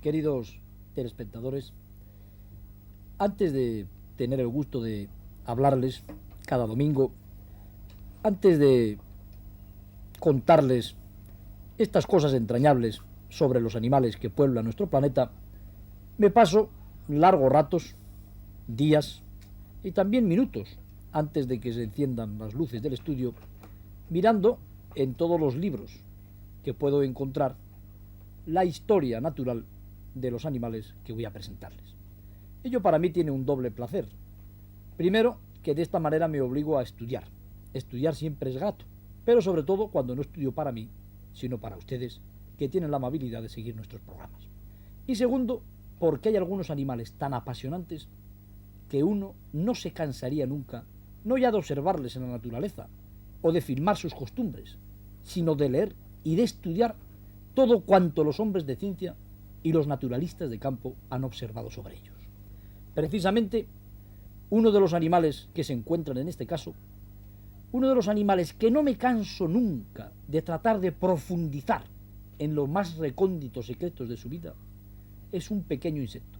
Queridos telespectadores, antes de tener el gusto de hablarles cada domingo, antes de contarles estas cosas entrañables sobre los animales que pueblan nuestro planeta, me paso largos ratos, días y también minutos antes de que se enciendan las luces del estudio, mirando en todos los libros que puedo encontrar la historia natural de los animales que voy a presentarles. Ello para mí tiene un doble placer. Primero, que de esta manera me obligo a estudiar. Estudiar siempre es grato, pero sobre todo cuando no estudio para mí, sino para ustedes, que tienen la amabilidad de seguir nuestros programas. Y segundo, porque hay algunos animales tan apasionantes que uno no se cansaría nunca, no ya de observarles en la naturaleza o de filmar sus costumbres, sino de leer y de estudiar todo cuanto los hombres de ciencia y los naturalistas de campo han observado sobre ellos. Precisamente, uno de los animales que se encuentran en este caso, uno de los animales que no me canso nunca de tratar de profundizar en los más recónditos secretos de su vida, es un pequeño insecto.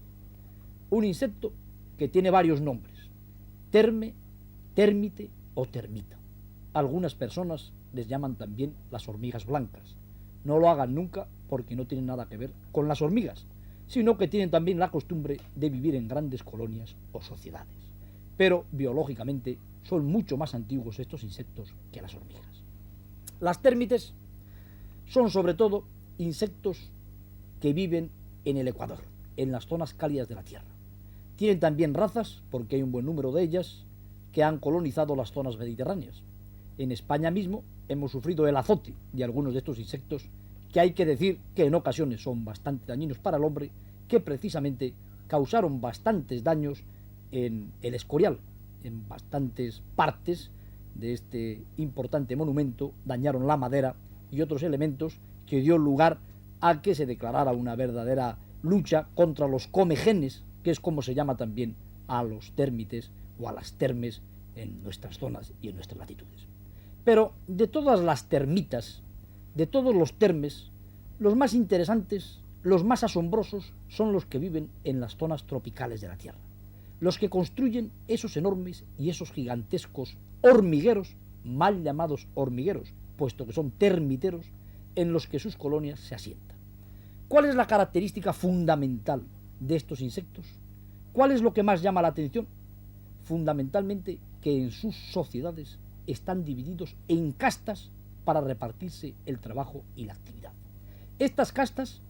Un insecto que tiene varios nombres: terme, térmite o termita. Algunas personas les llaman también las hormigas blancas. No lo hagan nunca porque no tienen nada que ver con las hormigas, sino que tienen también la costumbre de vivir en grandes colonias o sociedades. Pero biológicamente son mucho más antiguos estos insectos que las hormigas. Las térmites son sobre todo insectos que viven en el Ecuador, en las zonas cálidas de la Tierra. Tienen también razas, porque hay un buen número de ellas, que han colonizado las zonas mediterráneas. En España mismo hemos sufrido el azote de algunos de estos insectos, que hay que decir que en ocasiones son bastante dañinos para el hombre, que precisamente causaron bastantes daños en el Escorial. En bastantes partes de este importante monumento dañaron la madera y otros elementos, que dio lugar a que se declarara una verdadera lucha contra los comegenes, que es como se llama también a los térmites o a las termes en nuestras zonas y en nuestras latitudes. Pero de todas las termitas, de todos los termes, los más interesantes, los más asombrosos, son los que viven en las zonas tropicales de la Tierra. Los que construyen esos enormes y esos gigantescos hormigueros, mal llamados hormigueros, puesto que son termiteros, en los que sus colonias se asientan. ¿Cuál es la característica fundamental de estos insectos? ¿Cuál es lo que más llama la atención? Fundamentalmente que en sus sociedades están divididos en castas para repartirse el trabajo y la actividad. Estas castas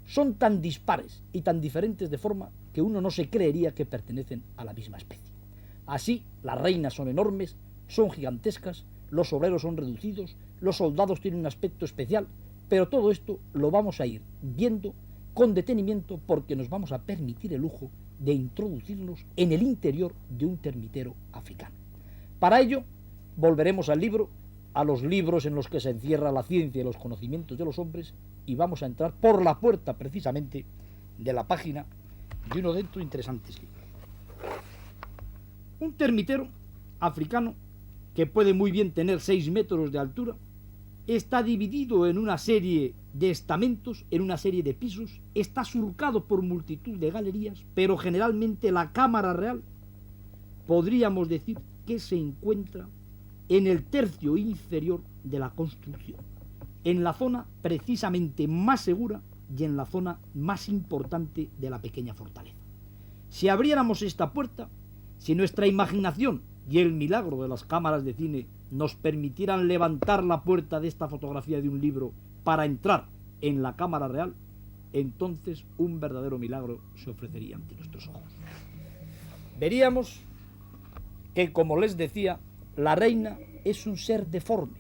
son tan dispares y tan diferentes de forma que uno no se creería que pertenecen a la misma especie. Así, las reinas son enormes, son gigantescas, los obreros son reducidos, los soldados tienen un aspecto especial, pero todo esto lo vamos a ir viendo con detenimiento, porque nos vamos a permitir el lujo de introducirnos en el interior de un termitero africano. Para ello, volveremos al libro, a los libros en los que se encierra la ciencia y los conocimientos de los hombres, y vamos a entrar por la puerta precisamente de la página de uno de estos interesantes libros. Un termitero africano, que puede muy bien tener 6 metros de altura, está dividido en una serie de estamentos, en una serie de pisos, está surcado por multitud de galerías, pero generalmente la cámara real podríamos decir que se encuentra en el tercio inferior de la construcción, en la zona precisamente más segura y en la zona más importante de la pequeña fortaleza. Si abriéramos esta puerta, si nuestra imaginación y el milagro de las cámaras de cine nos permitieran levantar la puerta de esta fotografía de un libro para entrar en la cámara real, entonces un verdadero milagro se ofrecería ante nuestros ojos. Veríamos que, como les decía, la reina es un ser deforme,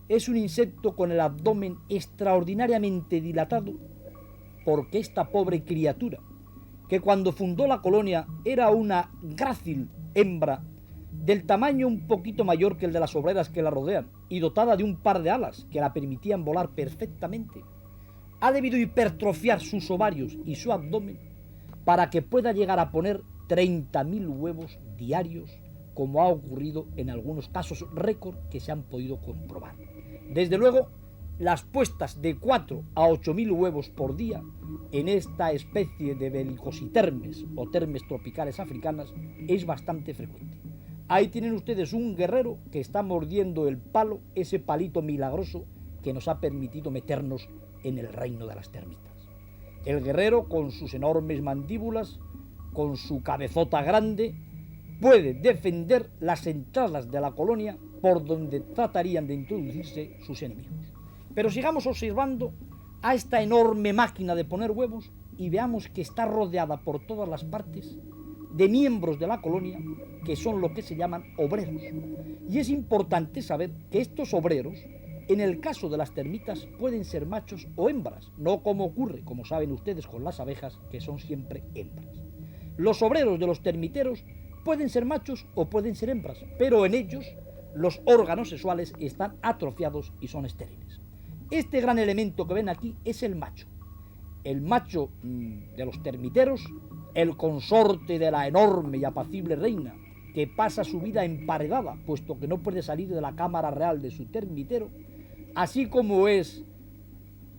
es un insecto con el abdomen extraordinariamente dilatado, porque esta pobre criatura, que cuando fundó la colonia era una grácil hembra del tamaño un poquito mayor que el de las obreras que la rodean y dotada de un par de alas que la permitían volar perfectamente, ha debido hipertrofiar sus ovarios y su abdomen para que pueda llegar a poner 30.000 huevos diarios, como ha ocurrido en algunos casos récord que se han podido comprobar. Desde luego las puestas de 4 a 8.000 huevos por día en esta especie de belicositermes o termes tropicales africanas es bastante frecuente. Ahí tienen ustedes un guerrero que está mordiendo el palo, ese palito milagroso que nos ha permitido meternos en el reino de las termitas. El guerrero, con sus enormes mandíbulas, con su cabezota grande, puede defender las entradas de la colonia por donde tratarían de introducirse sus enemigos. Pero sigamos observando a esta enorme máquina de poner huevos y veamos que está rodeada por todas las partes de miembros de la colonia que son lo que se llaman obreros. Y es importante saber que estos obreros, en el caso de las termitas, pueden ser machos o hembras, no como ocurre, como saben ustedes, con las abejas, que son siempre hembras. Los obreros de los termiteros pueden ser machos o pueden ser hembras, pero en ellos los órganos sexuales están atrofiados y son estériles. Este gran elemento que ven aquí es el macho. El macho de los termiteros, el consorte de la enorme y apacible reina, que pasa su vida emparedada, puesto que no puede salir de la cámara real de su termitero, así como es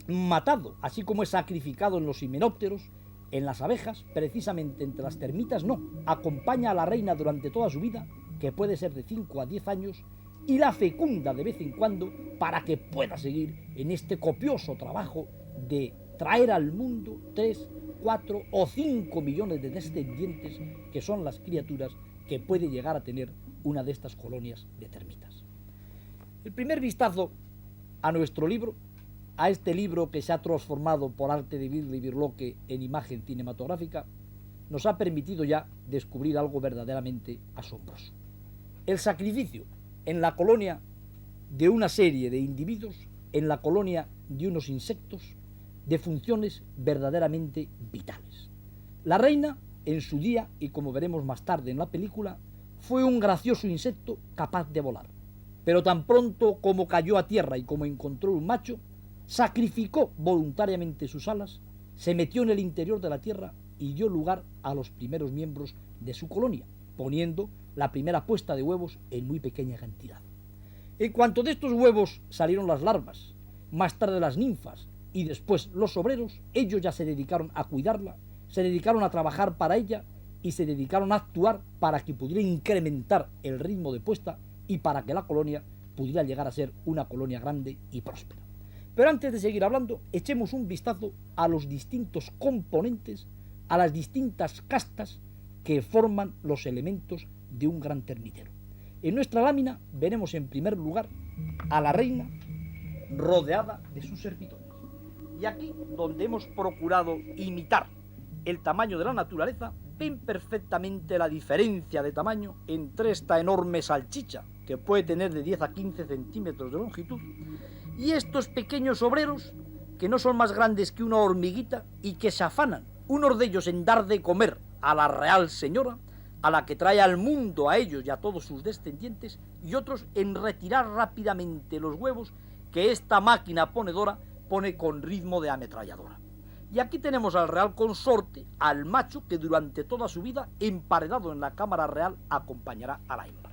matado, así como es sacrificado en los himenópteros, en las abejas, precisamente entre las termitas no, acompaña a la reina durante toda su vida, que puede ser de 5 a 10 años, y la fecunda de vez en cuando para que pueda seguir en este copioso trabajo de traer al mundo 3, 4 o 5 millones de descendientes, que son las criaturas que puede llegar a tener una de estas colonias de termitas. El primer vistazo a nuestro libro, a este libro que se ha transformado por arte de Birle y Birloque en imagen cinematográfica, nos ha permitido ya descubrir algo verdaderamente asombroso. El sacrificio en la colonia de una serie de individuos, en la colonia de unos insectos, de funciones verdaderamente vitales. La reina, en su día, y como veremos más tarde en la película, fue un gracioso insecto capaz de volar. Pero tan pronto como cayó a tierra y como encontró un macho, sacrificó voluntariamente sus alas, se metió en el interior de la tierra y dio lugar a los primeros miembros de su colonia, poniendo la primera puesta de huevos en muy pequeña cantidad. En cuanto de estos huevos salieron las larvas, más tarde las ninfas y después los obreros, ellos ya se dedicaron a cuidarla, se dedicaron a trabajar para ella y se dedicaron a actuar para que pudiera incrementar el ritmo de puesta y para que la colonia pudiera llegar a ser una colonia grande y próspera. Pero antes de seguir hablando, echemos un vistazo a los distintos componentes, a las distintas castas que forman los elementos de un gran termitero. En nuestra lámina veremos en primer lugar a la reina rodeada de sus servidores. Y aquí, donde hemos procurado imitar el tamaño de la naturaleza, ven perfectamente la diferencia de tamaño entre esta enorme salchicha, que puede tener de 10 a 15 centímetros de longitud, y estos pequeños obreros, que no son más grandes que una hormiguita y que se afanan, unos de ellos en dar de comer a la real señora, a la que trae al mundo a ellos y a todos sus descendientes, y otros en retirar rápidamente los huevos que esta máquina ponedora pone con ritmo de ametralladora. Y aquí tenemos al real consorte, al macho que durante toda su vida, emparedado en la cámara real, acompañará a la hembra.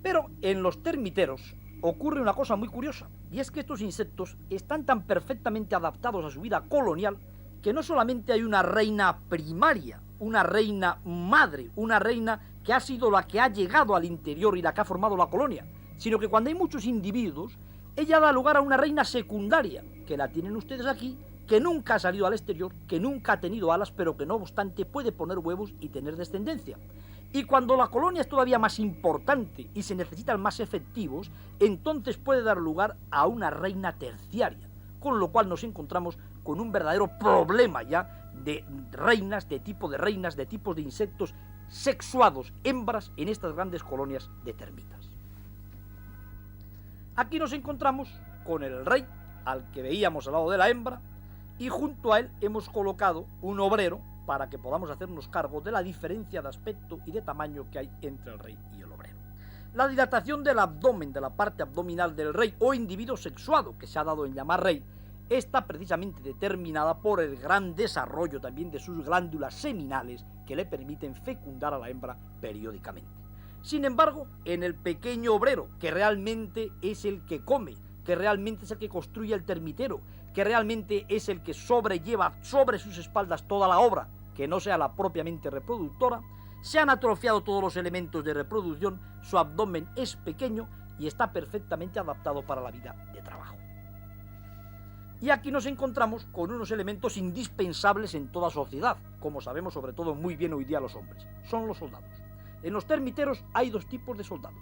Pero en los termiteros ocurre una cosa muy curiosa, y es que estos insectos están tan perfectamente adaptados a su vida colonial que no solamente hay una reina primaria, una reina madre, una reina que ha sido la que ha llegado al interior y la que ha formado la colonia, sino que cuando hay muchos individuos, ella da lugar a una reina secundaria, que la tienen ustedes aquí, que nunca ha salido al exterior, que nunca ha tenido alas, pero que no obstante puede poner huevos y tener descendencia. Y cuando la colonia es todavía más importante y se necesitan más efectivos, entonces puede dar lugar a una reina terciaria, con lo cual nos encontramos con un verdadero problema ya de reinas, de tipos de insectos sexuados, hembras, en estas grandes colonias de termitas. Aquí nos encontramos con el rey, al que veíamos al lado de la hembra, y junto a él hemos colocado un obrero para que podamos hacernos cargo de la diferencia de aspecto y de tamaño que hay entre el rey y el obrero. La dilatación del abdomen, de la parte abdominal del rey o individuo sexuado, que se ha dado en llamar rey, está precisamente determinada por el gran desarrollo también de sus glándulas seminales que le permiten fecundar a la hembra periódicamente. Sin embargo, en el pequeño obrero, que realmente es el que come, que realmente es el que construye el termitero, que realmente es el que sobrelleva sobre sus espaldas toda la obra, que no sea la propiamente reproductora, se han atrofiado todos los elementos de reproducción, su abdomen es pequeño y está perfectamente adaptado para la vida de trabajo. Y aquí nos encontramos con unos elementos indispensables en toda sociedad, como sabemos sobre todo muy bien hoy día los hombres, son los soldados. En los termiteros hay dos tipos de soldados.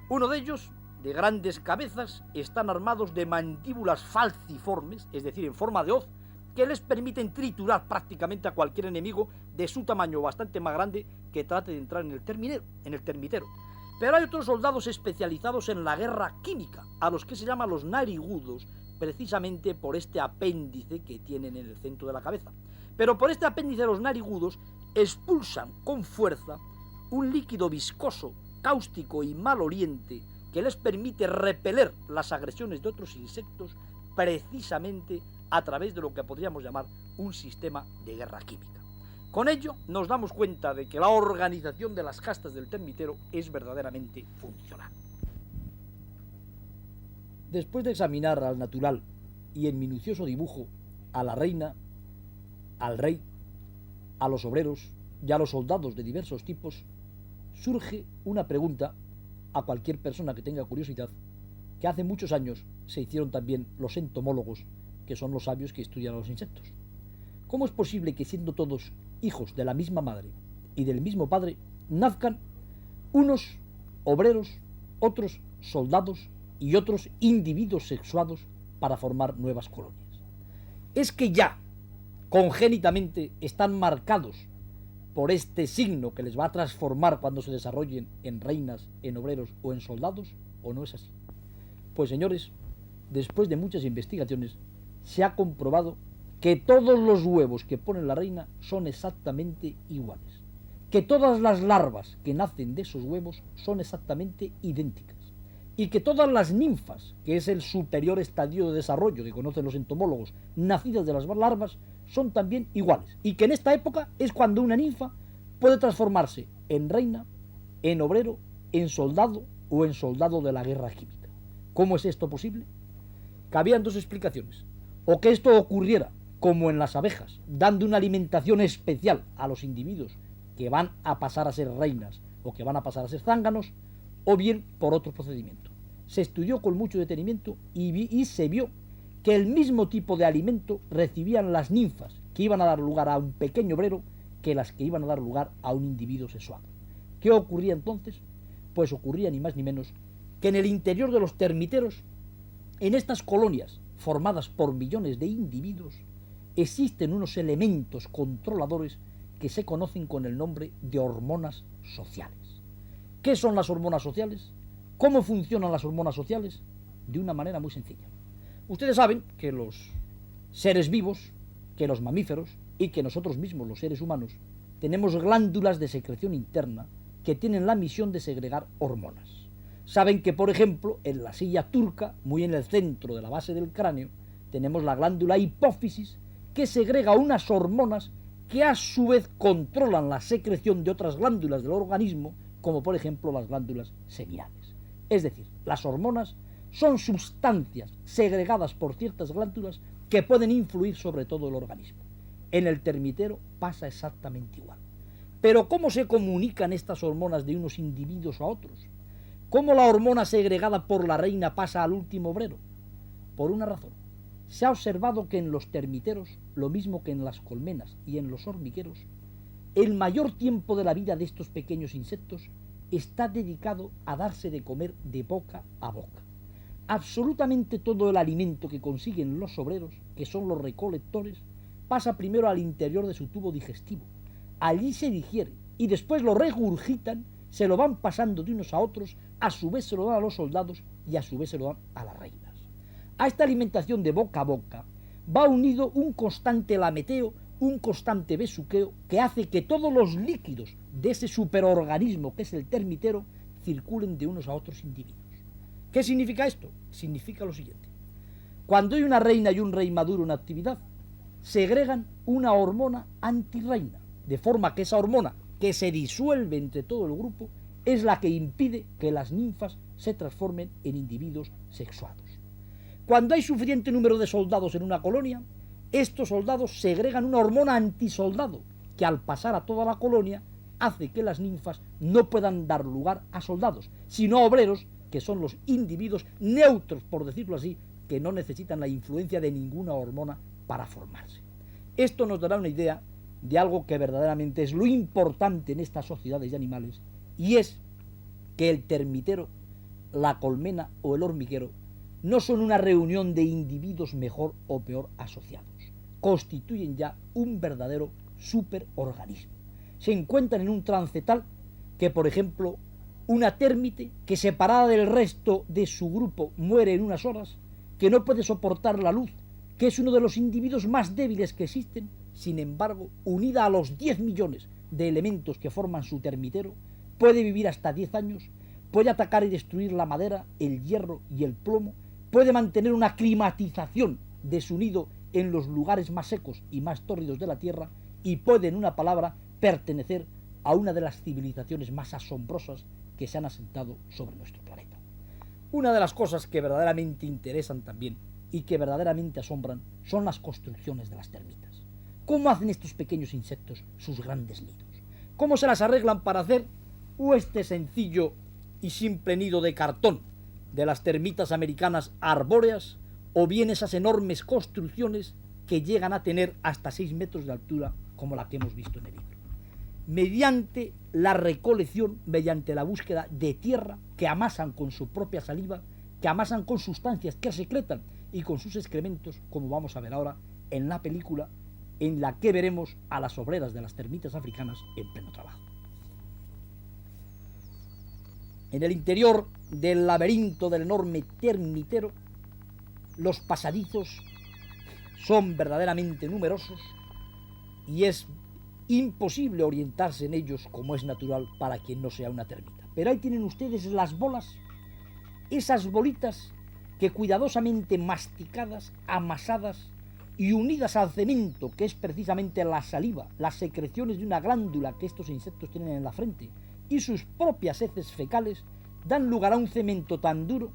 Uno de ellos, de grandes cabezas, están armados de mandíbulas falciformes, es decir, en forma de hoz, que les permiten triturar prácticamente a cualquier enemigo de su tamaño bastante más grande que trate de entrar en el termitero. Pero hay otros soldados especializados en la guerra química, a los que se llaman los narigudos, precisamente por este apéndice que tienen en el centro de la cabeza. Pero por este apéndice de los narigudos expulsan con fuerza un líquido viscoso, cáustico y maloliente que les permite repeler las agresiones de otros insectos precisamente a través de lo que podríamos llamar un sistema de guerra química. Con ello nos damos cuenta de que la organización de las castas del termitero es verdaderamente funcional. Después de examinar al natural y en minucioso dibujo a la reina, al rey, a los obreros y a los soldados de diversos tipos, surge una pregunta a cualquier persona que tenga curiosidad, que hace muchos años se hicieron también los entomólogos, que son los sabios que estudian a los insectos. ¿Cómo es posible que, siendo todos hijos de la misma madre y del mismo padre, nazcan unos obreros, otros soldados y otros individuos sexuados para formar nuevas colonias? Es que ya congénitamente están marcados por este signo que les va a transformar cuando se desarrollen en reinas, en obreros o en soldados, ¿o no es así? Pues señores, después de muchas investigaciones, se ha comprobado que todos los huevos que pone la reina son exactamente iguales, que todas las larvas que nacen de esos huevos son exactamente idénticas, y que todas las ninfas, que es el superior estadio de desarrollo que conocen los entomólogos, nacidas de las larvas, son también iguales, y que en esta época es cuando una ninfa puede transformarse en reina, en obrero, en soldado o en soldado de la guerra química. ¿Cómo es esto posible? Cabían dos explicaciones: o que esto ocurriera como en las abejas, dando una alimentación especial a los individuos que van a pasar a ser reinas o que van a pasar a ser zánganos, o bien por otro procedimiento. Se estudió con mucho detenimiento y se vio que el mismo tipo de alimento recibían las ninfas que iban a dar lugar a un pequeño obrero que las que iban a dar lugar a un individuo sexuado. ¿Qué ocurría entonces? Pues ocurría ni más ni menos que en el interior de los termiteros, en estas colonias formadas por millones de individuos, existen unos elementos controladores que se conocen con el nombre de hormonas sociales. ¿Qué son las hormonas sociales? ¿Cómo funcionan las hormonas sociales? De una manera muy sencilla. Ustedes saben que los seres vivos, que los mamíferos y que nosotros mismos, los seres humanos, tenemos glándulas de secreción interna que tienen la misión de segregar hormonas. Saben que, por ejemplo, en la silla turca, muy en el centro de la base del cráneo, tenemos la glándula hipófisis que segrega unas hormonas que a su vez controlan la secreción de otras glándulas del organismo, como por ejemplo las glándulas seminales. Es decir, las hormonas son sustancias segregadas por ciertas glándulas que pueden influir sobre todo el organismo. En el termitero pasa exactamente igual. Pero ¿cómo se comunican estas hormonas de unos individuos a otros? ¿Cómo la hormona segregada por la reina pasa al último obrero? Por una razón. Se ha observado que en los termiteros, lo mismo que en las colmenas y en los hormigueros, el mayor tiempo de la vida de estos pequeños insectos está dedicado a darse de comer de boca a boca. Absolutamente todo el alimento que consiguen los obreros, que son los recolectores, pasa primero al interior de su tubo digestivo. Allí se digiere y después lo regurgitan, se lo van pasando de unos a otros, a su vez se lo dan a los soldados y a su vez se lo dan a las reinas. A esta alimentación de boca a boca va unido un constante lameteo, un constante besuqueo que hace que todos los líquidos de ese superorganismo que es el termitero circulen de unos a otros individuos. ¿Qué significa esto? Significa lo siguiente: cuando hay una reina y un rey maduro en actividad, segregan una hormona antirreina, de forma que esa hormona, que se disuelve entre todo el grupo, es la que impide que las ninfas se transformen en individuos sexuados. Cuando hay suficiente número de soldados en una colonia, estos soldados segregan una hormona antisoldado que al pasar a toda la colonia hace que las ninfas no puedan dar lugar a soldados, sino a obreros, que son los individuos neutros, por decirlo así, que no necesitan la influencia de ninguna hormona para formarse. Esto nos dará una idea de algo que verdaderamente es lo importante en estas sociedades de animales, y es que el termitero, la colmena o el hormiguero no son una reunión de individuos mejor o peor asociados, constituyen ya un verdadero superorganismo. Se encuentran en un trance tal que, por ejemplo, una térmite que separada del resto de su grupo muere en unas horas, que no puede soportar la luz, que es uno de los individuos más débiles que existen, sin embargo, unida a los 10 millones de elementos que forman su termitero, puede vivir hasta 10 años, puede atacar y destruir la madera, el hierro y el plomo, puede mantener una climatización de su nido en los lugares más secos y más tórridos de la Tierra, y puede, en una palabra, pertenecer a una de las civilizaciones más asombrosas que se han asentado sobre nuestro planeta. Una de las cosas que verdaderamente interesan también y que verdaderamente asombran son las construcciones de las termitas. ¿Cómo hacen estos pequeños insectos sus grandes nidos? ¿Cómo se las arreglan para hacer este sencillo y simple nido de cartón de las termitas americanas arbóreas, o bien esas enormes construcciones que llegan a tener hasta 6 metros de altura, como la que hemos visto en el libro? Mediante la recolección, mediante la búsqueda de tierra, que amasan con su propia saliva, que amasan con sustancias que secretan y con sus excrementos, como vamos a ver ahora en la película, en la que veremos a las obreras de las termitas africanas en pleno trabajo. En el interior del laberinto del enorme termitero, los pasadizos son verdaderamente numerosos y es imposible orientarse en ellos como es natural para quien no sea una termita. Pero ahí tienen ustedes las bolas, esas bolitas que cuidadosamente masticadas, amasadas y unidas al cemento, que es precisamente la saliva, las secreciones de una glándula que estos insectos tienen en la frente, y sus propias heces fecales, dan lugar a un cemento tan duro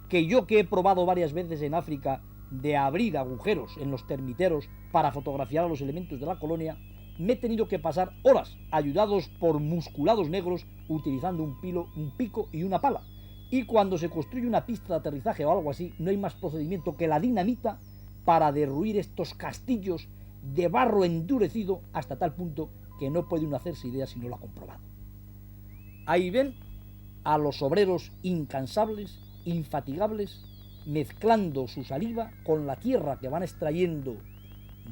que yo, que he probado varias veces en África de abrir agujeros en los termiteros para fotografiar a los elementos de la colonia, me he tenido que pasar horas ayudados por musculados negros utilizando un pico y una pala. Y cuando se construye una pista de aterrizaje o algo así, no hay más procedimiento que la dinamita para derruir estos castillos de barro endurecido hasta tal punto que no puede uno hacerse idea si no lo ha comprobado. Ahí ven a los obreros incansables, infatigables, mezclando su saliva con la tierra que van extrayendo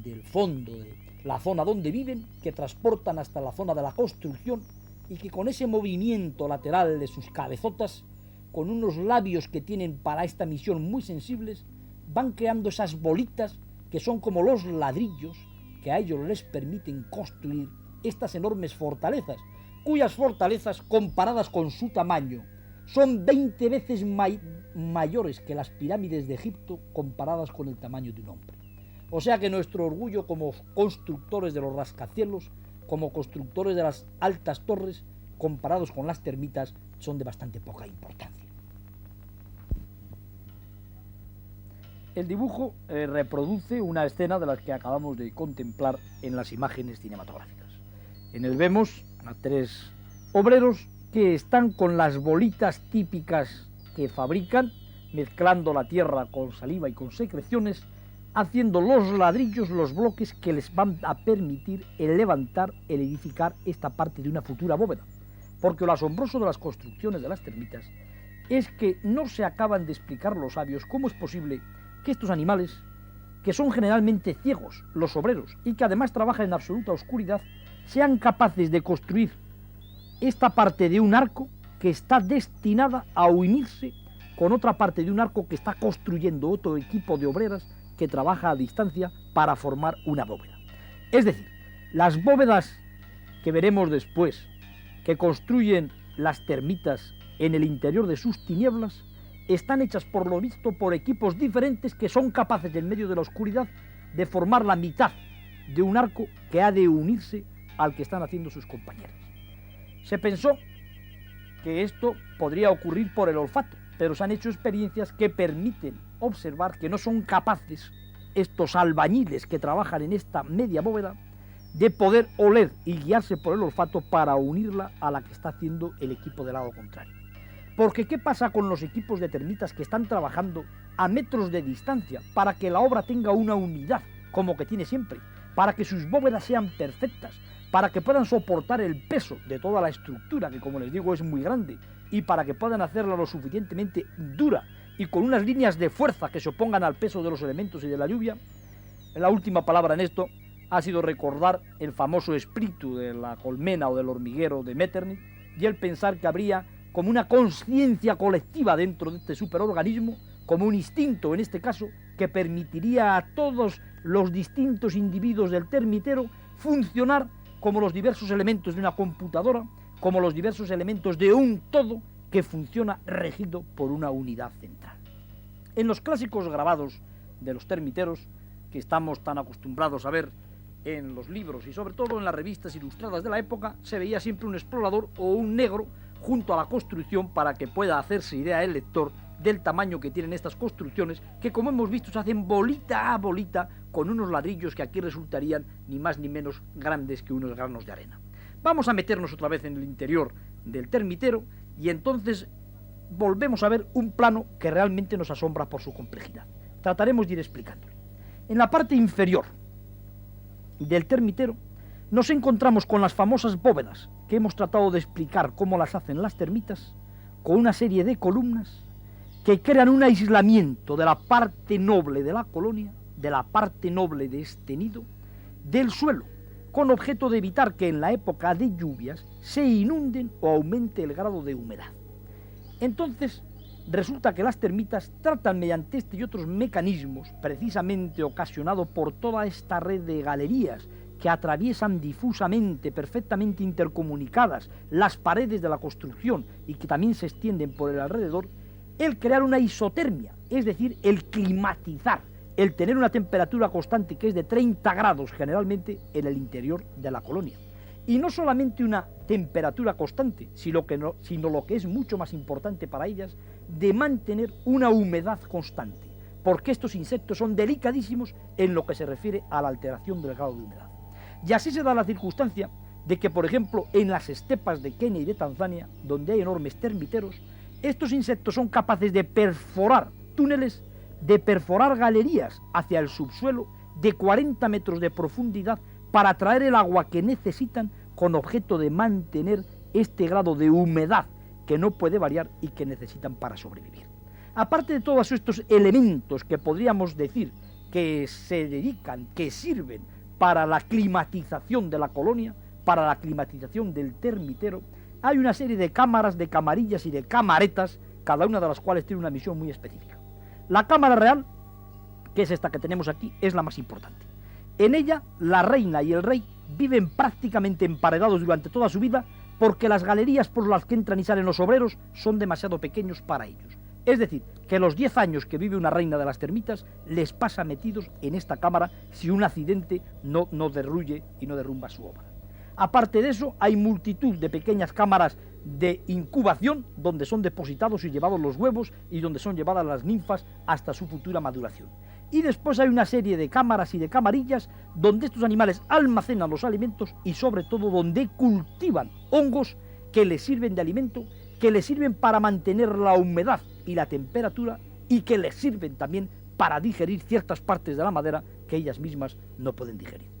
del fondo de la zona donde viven, que transportan hasta la zona de la construcción, y que con ese movimiento lateral de sus cabezotas, con unos labios que tienen para esta misión muy sensibles, van creando esas bolitas que son como los ladrillos que a ellos les permiten construir estas enormes fortalezas, cuyas fortalezas, comparadas con su tamaño, son 20 veces mayores que las pirámides de Egipto comparadas con el tamaño de un hombre. O sea que nuestro orgullo como constructores de los rascacielos, como constructores de las altas torres, comparados con las termitas, son de bastante poca importancia. El dibujo reproduce una escena de las que acabamos de contemplar en las imágenes cinematográficas. En él vemos a 3 obreros que están con las bolitas típicas que fabrican, mezclando la tierra con saliva y con secreciones, haciendo los ladrillos, los bloques que les van a permitir el levantar, el edificar esta parte de una futura bóveda. Porque lo asombroso de las construcciones de las termitas es que no se acaban de explicar los sabios cómo es posible que estos animales, que son generalmente ciegos, los obreros, y que además trabajan en absoluta oscuridad, sean capaces de construir esta parte de un arco que está destinada a unirse con otra parte de un arco que está construyendo otro equipo de obreras que trabaja a distancia para formar una bóveda. Es decir, las bóvedas que veremos después, que construyen las termitas en el interior de sus tinieblas, están hechas por lo visto por equipos diferentes que son capaces en medio de la oscuridad de formar la mitad de un arco que ha de unirse al que están haciendo sus compañeros. Se pensó que esto podría ocurrir por el olfato, pero se han hecho experiencias que permiten observar que no son capaces estos albañiles que trabajan en esta media bóveda de poder oler y guiarse por el olfato para unirla a la que está haciendo el equipo del lado contrario. Porque ¿qué pasa con los equipos de termitas que están trabajando a metros de distancia para que la obra tenga una unidad, como que tiene siempre, para que sus bóvedas sean perfectas, para que puedan soportar el peso de toda la estructura, que como les digo es muy grande, y para que puedan hacerla lo suficientemente dura y con unas líneas de fuerza que se opongan al peso de los elementos y de la lluvia? La última palabra en esto ha sido recordar el famoso espíritu de la colmena o del hormiguero de Metternich y el pensar que habría como una conciencia colectiva dentro de este superorganismo, como un instinto en este caso, que permitiría a todos los distintos individuos del termitero funcionar como los diversos elementos de una computadora, como los diversos elementos de un todo que funciona regido por una unidad central. En los clásicos grabados de los termiteros, que estamos tan acostumbrados a ver en los libros y sobre todo en las revistas ilustradas de la época, se veía siempre un explorador o un negro junto a la construcción para que pueda hacerse idea el lector del tamaño que tienen estas construcciones, que como hemos visto se hacen bolita a bolita con unos ladrillos que aquí resultarían ni más ni menos grandes que unos granos de arena. Vamos a meternos otra vez en el interior del termitero y entonces volvemos a ver un plano que realmente nos asombra por su complejidad. Trataremos de ir explicándolo. En la parte inferior del termitero nos encontramos con las famosas bóvedas que hemos tratado de explicar cómo las hacen las termitas, con una serie de columnas que crean un aislamiento de la parte noble de la colonia, de la parte noble de este nido, del suelo, con objeto de evitar que en la época de lluvias se inunden o aumente el grado de humedad. Entonces, resulta que las termitas tratan mediante este y otros mecanismos, precisamente ocasionado por toda esta red de galerías que atraviesan difusamente, perfectamente intercomunicadas, las paredes de la construcción y que también se extienden por el alrededor, el crear una isotermia, es decir, el climatizar, el tener una temperatura constante que es de 30 grados generalmente en el interior de la colonia. Y no solamente una temperatura constante, sino lo que es mucho más importante para ellas, de mantener una humedad constante, porque estos insectos son delicadísimos en lo que se refiere a la alteración del grado de humedad. Y así se da la circunstancia de que, por ejemplo, en las estepas de Kenia y de Tanzania, donde hay enormes termiteros, estos insectos son capaces de perforar túneles, de perforar galerías hacia el subsuelo de 40 metros de profundidad para traer el agua que necesitan con objeto de mantener este grado de humedad que no puede variar y que necesitan para sobrevivir. Aparte de todos estos elementos que podríamos decir que se dedican, que sirven para la climatización de la colonia, para la climatización del termitero, hay una serie de cámaras, de camarillas y de camaretas, cada una de las cuales tiene una misión muy específica. La cámara real, que es esta que tenemos aquí, es la más importante. En ella, la reina y el rey viven prácticamente emparedados durante toda su vida porque las galerías por las que entran y salen los obreros son demasiado pequeños para ellos. Es decir, que los 10 años que vive una reina de las termitas les pasa metidos en esta cámara si un accidente no derruye y no derrumba su obra. Aparte de eso, hay multitud de pequeñas cámaras de incubación donde son depositados y llevados los huevos y donde son llevadas las ninfas hasta su futura maduración. Y después hay una serie de cámaras y de camarillas donde estos animales almacenan los alimentos y sobre todo donde cultivan hongos que les sirven de alimento, que les sirven para mantener la humedad y la temperatura y que les sirven también para digerir ciertas partes de la madera que ellas mismas no pueden digerir.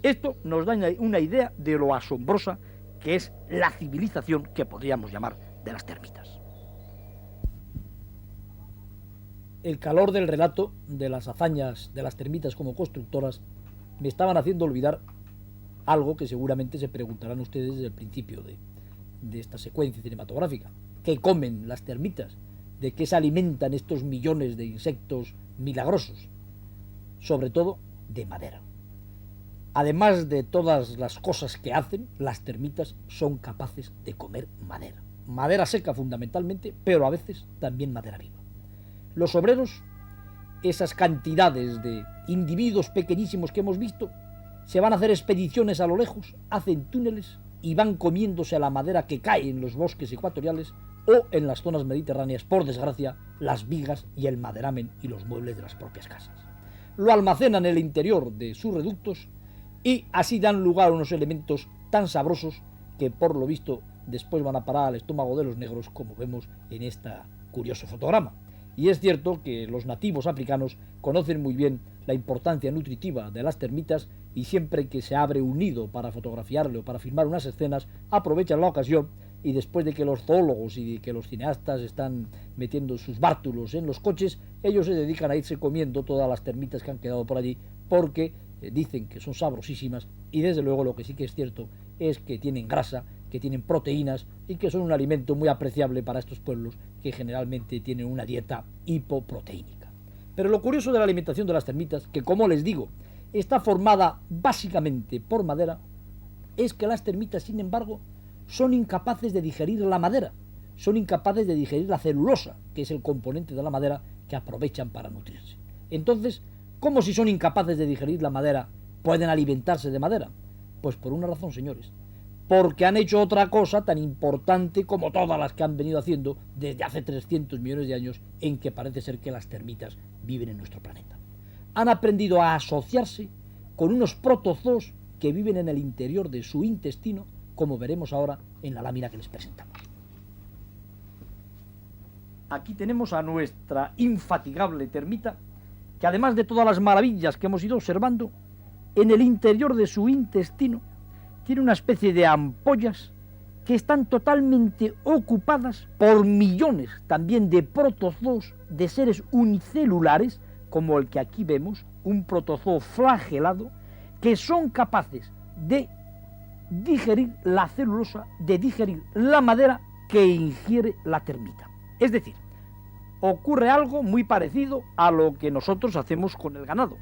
Esto nos da una idea de lo asombrosa que es la civilización que podríamos llamar de las termitas. El calor del relato de las hazañas de las termitas como constructoras me estaban haciendo olvidar algo que seguramente se preguntarán ustedes desde el principio de esta secuencia cinematográfica. ¿Qué comen las termitas? ¿De qué se alimentan estos millones de insectos milagrosos? Sobre todo de madera. Además de todas las cosas que hacen, las termitas son capaces de comer madera. Madera seca fundamentalmente, pero a veces también madera viva. Los obreros, esas cantidades de individuos pequeñísimos que hemos visto, se van a hacer expediciones a lo lejos, hacen túneles y van comiéndose la madera que cae en los bosques ecuatoriales o en las zonas mediterráneas, por desgracia, las vigas y el maderamen y los muebles de las propias casas. Lo almacenan en el interior de sus reductos y así dan lugar a unos elementos tan sabrosos que por lo visto después van a parar al estómago de los negros, como vemos en este curioso fotograma. Y es cierto que los nativos africanos conocen muy bien la importancia nutritiva de las termitas y siempre que se abre un nido para fotografiarle o para filmar unas escenas, aprovechan la ocasión y después de que los zoólogos y de que los cineastas están metiendo sus bártulos en los coches, ellos se dedican a irse comiendo todas las termitas que han quedado por allí porque dicen que son sabrosísimas y desde luego lo que sí que es cierto es que tienen grasa, que tienen proteínas y que son un alimento muy apreciable para estos pueblos que generalmente tienen una dieta hipoproteínica. Pero lo curioso de la alimentación de las termitas, que como les digo, está formada básicamente por madera, es que las termitas, sin embargo, son incapaces de digerir la madera, son incapaces de digerir la celulosa, que es el componente de la madera que aprovechan para nutrirse. Entonces, ¿cómo si son incapaces de digerir la madera pueden alimentarse de madera? Pues por una razón, señores, porque han hecho otra cosa tan importante como todas las que han venido haciendo desde hace 300 millones de años en que parece ser que las termitas viven en nuestro planeta. Han aprendido a asociarse con unos protozoos que viven en el interior de su intestino, como veremos ahora en la lámina que les presentamos. Aquí tenemos a nuestra infatigable termita, que además de todas las maravillas que hemos ido observando, en el interior de su intestino tiene una especie de ampollas que están totalmente ocupadas por millones también de protozoos, de seres unicelulares, como el que aquí vemos, un protozoo flagelado, que son capaces de digerir la celulosa, de digerir la madera que ingiere la termita. Es decir, ocurre algo muy parecido a lo que nosotros hacemos con el ganado.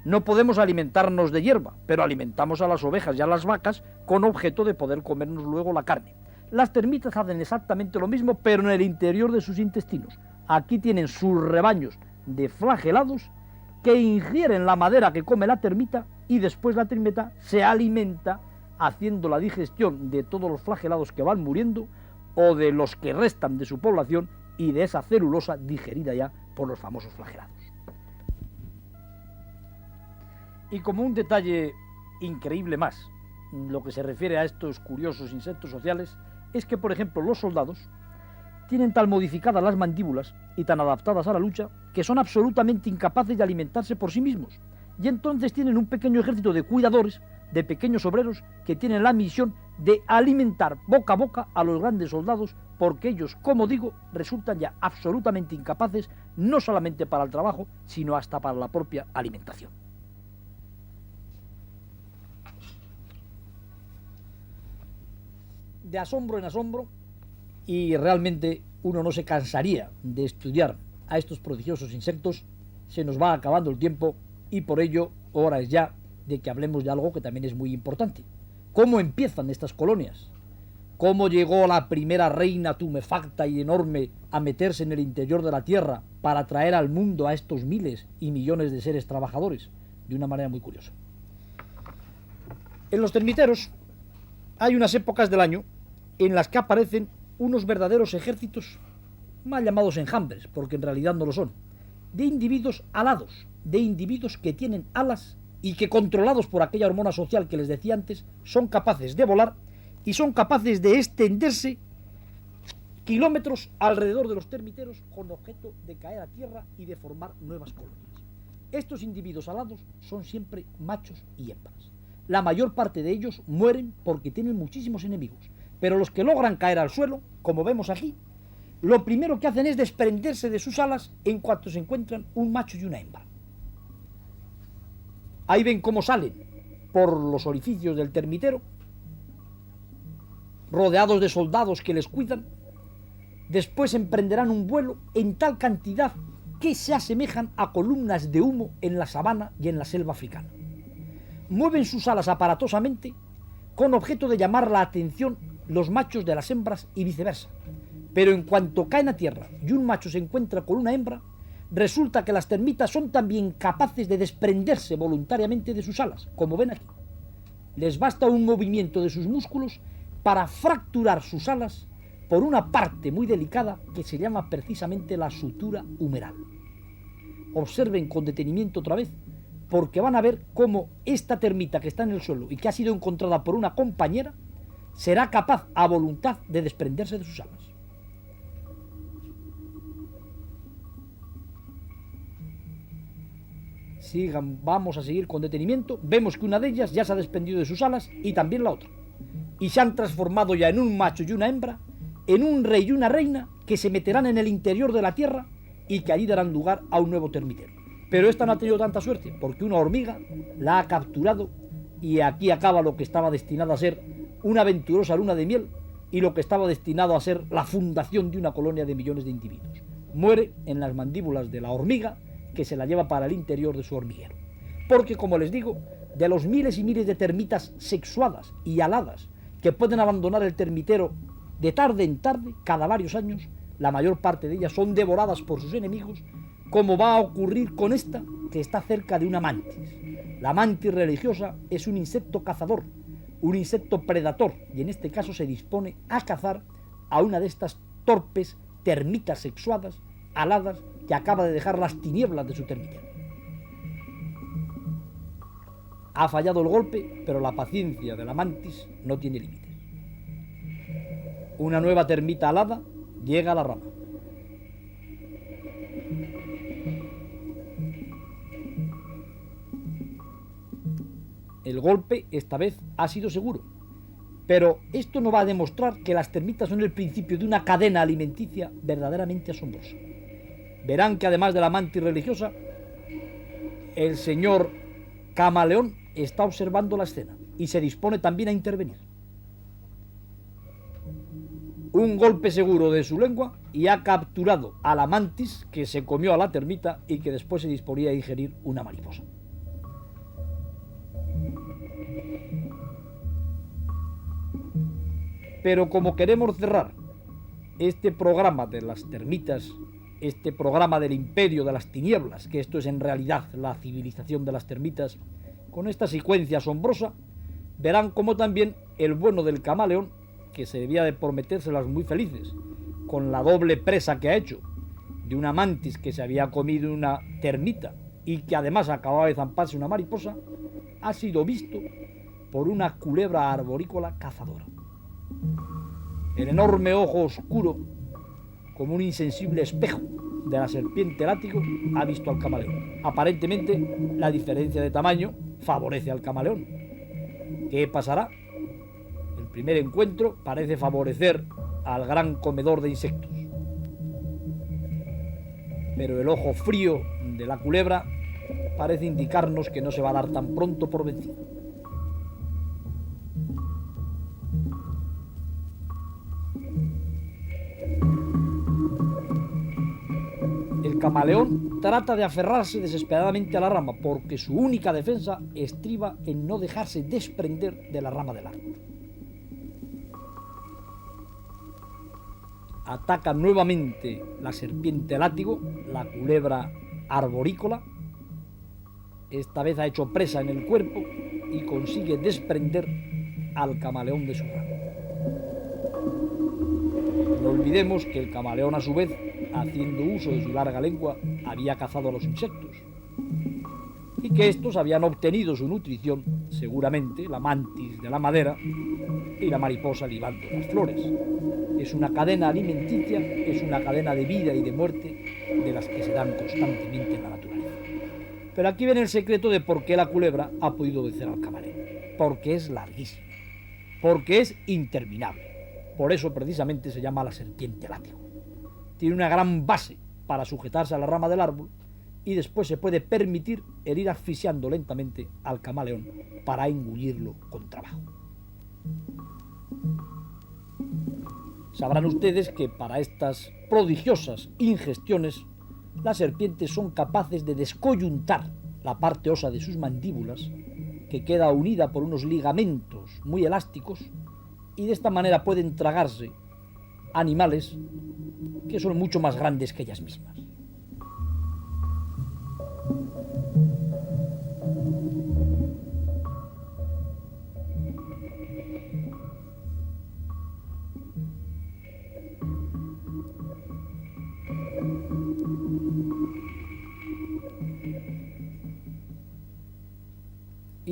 No podemos alimentarnos de hierba, pero alimentamos a las ovejas y a las vacas con objeto de poder comernos luego la carne. Las termitas hacen exactamente lo mismo, pero en el interior de sus intestinos. Aquí tienen sus rebaños de flagelados que ingieren la madera que come la termita y después la termita se alimenta haciendo la digestión de todos los flagelados que van muriendo o de los que restan de su población y de esa celulosa digerida ya por los famosos flagelados. Y como un detalle increíble más, lo que se refiere a estos curiosos insectos sociales, es que, por ejemplo, los soldados tienen tan modificadas las mandíbulas y tan adaptadas a la lucha que son absolutamente incapaces de alimentarse por sí mismos. Y entonces tienen un pequeño ejército de cuidadores, de pequeños obreros, que tienen la misión de alimentar boca a boca a los grandes soldados, porque ellos, como digo, resultan ya absolutamente incapaces, no solamente para el trabajo, sino hasta para la propia alimentación. De asombro en asombro, y realmente uno no se cansaría de estudiar a estos prodigiosos insectos, se nos va acabando el tiempo y por ello hora es ya de que hablemos de algo que también es muy importante. ¿Cómo empiezan estas colonias? ¿Cómo llegó la primera reina tumefacta y enorme a meterse en el interior de la tierra para traer al mundo a estos miles y millones de seres trabajadores? De una manera muy curiosa. En los termiteros hay unas épocas del año en las que aparecen unos verdaderos ejércitos, mal llamados enjambres, porque en realidad no lo son, de individuos alados, de individuos que tienen alas y que, controlados por aquella hormona social que les decía antes, son capaces de volar y son capaces de extenderse kilómetros alrededor de los termiteros con objeto de caer a tierra y de formar nuevas colonias. Estos individuos alados son siempre machos y hembras. La mayor parte de ellos mueren porque tienen muchísimos enemigos, pero los que logran caer al suelo, como vemos aquí, lo primero que hacen es desprenderse de sus alas en cuanto se encuentran un macho y una hembra. Ahí ven cómo salen por los orificios del termitero, rodeados de soldados que les cuidan. Después emprenderán un vuelo en tal cantidad que se asemejan a columnas de humo en la sabana y en la selva africana. Mueven sus alas aparatosamente con objeto de llamar la atención los machos de las hembras y viceversa. Pero en cuanto caen a tierra y un macho se encuentra con una hembra, resulta que las termitas son también capaces de desprenderse voluntariamente de sus alas, como ven aquí. Les basta un movimiento de sus músculos para fracturar sus alas por una parte muy delicada que se llama precisamente la sutura humeral. Observen con detenimiento otra vez, porque van a ver cómo esta termita que está en el suelo y que ha sido encontrada por una compañera será capaz a voluntad de desprenderse de sus alas. Vamos a seguir con detenimiento. Vemos que una de ellas ya se ha desprendido de sus alas y también la otra. Y se han transformado ya en un macho y una hembra, en un rey y una reina que se meterán en el interior de la tierra y que allí darán lugar a un nuevo termitero. Pero esta no ha tenido tanta suerte porque una hormiga la ha capturado y aquí acaba lo que estaba destinado a ser una aventurosa luna de miel y lo que estaba destinado a ser la fundación de una colonia de millones de individuos. Muere en las mandíbulas de la hormiga que se la lleva para el interior de su hormiguero. Porque, como les digo, de los miles y miles de termitas sexuadas y aladas que pueden abandonar el termitero de tarde en tarde, cada varios años, la mayor parte de ellas son devoradas por sus enemigos, como va a ocurrir con esta, que está cerca de una mantis. La mantis religiosa es un insecto cazador, un insecto predator, y en este caso se dispone a cazar a una de estas torpes termitas sexuadas, aladas, que acaba de dejar las tinieblas de su termitero. Ha fallado el golpe, pero la paciencia de la mantis no tiene límites. Una nueva termita alada llega a la rama. El golpe esta vez ha sido seguro, pero esto no va a demostrar que las termitas son el principio de una cadena alimenticia verdaderamente asombrosa. Verán que además de la mantis religiosa, el señor camaleón está observando la escena y se dispone también a intervenir. Un golpe seguro de su lengua y ha capturado a la mantis que se comió a la termita y que después se disponía a ingerir una mariposa. Pero como queremos cerrar este programa de las termitas, este programa del imperio de las tinieblas, que esto es en realidad la civilización de las termitas, con esta secuencia asombrosa, verán cómo también el bueno del camaleón, que se debía de prometérselas muy felices, con la doble presa que ha hecho, de una mantis que se había comido una termita y que además acababa de zamparse una mariposa, ha sido visto por una culebra arborícola cazadora. El enorme ojo oscuro, como un insensible espejo de la serpiente látigo, ha visto al camaleón. Aparentemente, la diferencia de tamaño favorece al camaleón. ¿Qué pasará? El primer encuentro parece favorecer al gran comedor de insectos. Pero el ojo frío de la culebra parece indicarnos que no se va a dar tan pronto por vencido. El camaleón trata de aferrarse desesperadamente a la rama porque su única defensa estriba en no dejarse desprender de la rama del árbol. Ataca nuevamente la serpiente látigo, la culebra arborícola. Esta vez ha hecho presa en el cuerpo y consigue desprender al camaleón de su rama. No olvidemos que el camaleón, a su vez, haciendo uso de su larga lengua, había cazado a los insectos y que estos habían obtenido su nutrición, seguramente, la mantis de la madera y la mariposa libando las flores. Es una cadena alimenticia, es una cadena de vida y de muerte de las que se dan constantemente en la naturaleza. Pero aquí viene el secreto de por qué la culebra ha podido vencer al camaleón. Porque es larguísima, porque es interminable. Por eso precisamente se llama la serpiente látigo. Tiene una gran base para sujetarse a la rama del árbol y después se puede permitir el ir asfixiando lentamente al camaleón para engullirlo con trabajo. Sabrán ustedes que para estas prodigiosas ingestiones las serpientes son capaces de descoyuntar la parte ósea de sus mandíbulas, que queda unida por unos ligamentos muy elásticos, y de esta manera pueden tragarse animales que son mucho más grandes que ellas mismas.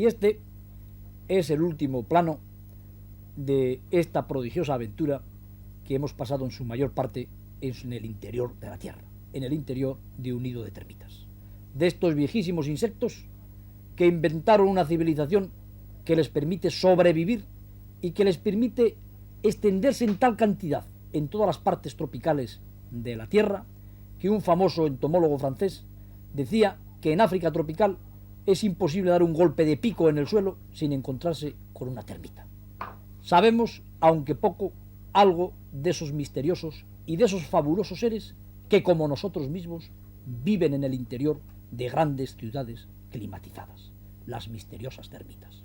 Y este es el último plano de esta prodigiosa aventura que hemos pasado en su mayor parte en el interior de la Tierra, en el interior de un nido de termitas. De estos viejísimos insectos que inventaron una civilización que les permite sobrevivir y que les permite extenderse en tal cantidad en todas las partes tropicales de la Tierra que un famoso entomólogo francés decía que en África tropical es imposible dar un golpe de pico en el suelo sin encontrarse con una termita. Sabemos, aunque poco, algo de esos misteriosos y de esos fabulosos seres que, como nosotros mismos, viven en el interior de grandes ciudades climatizadas, las misteriosas termitas.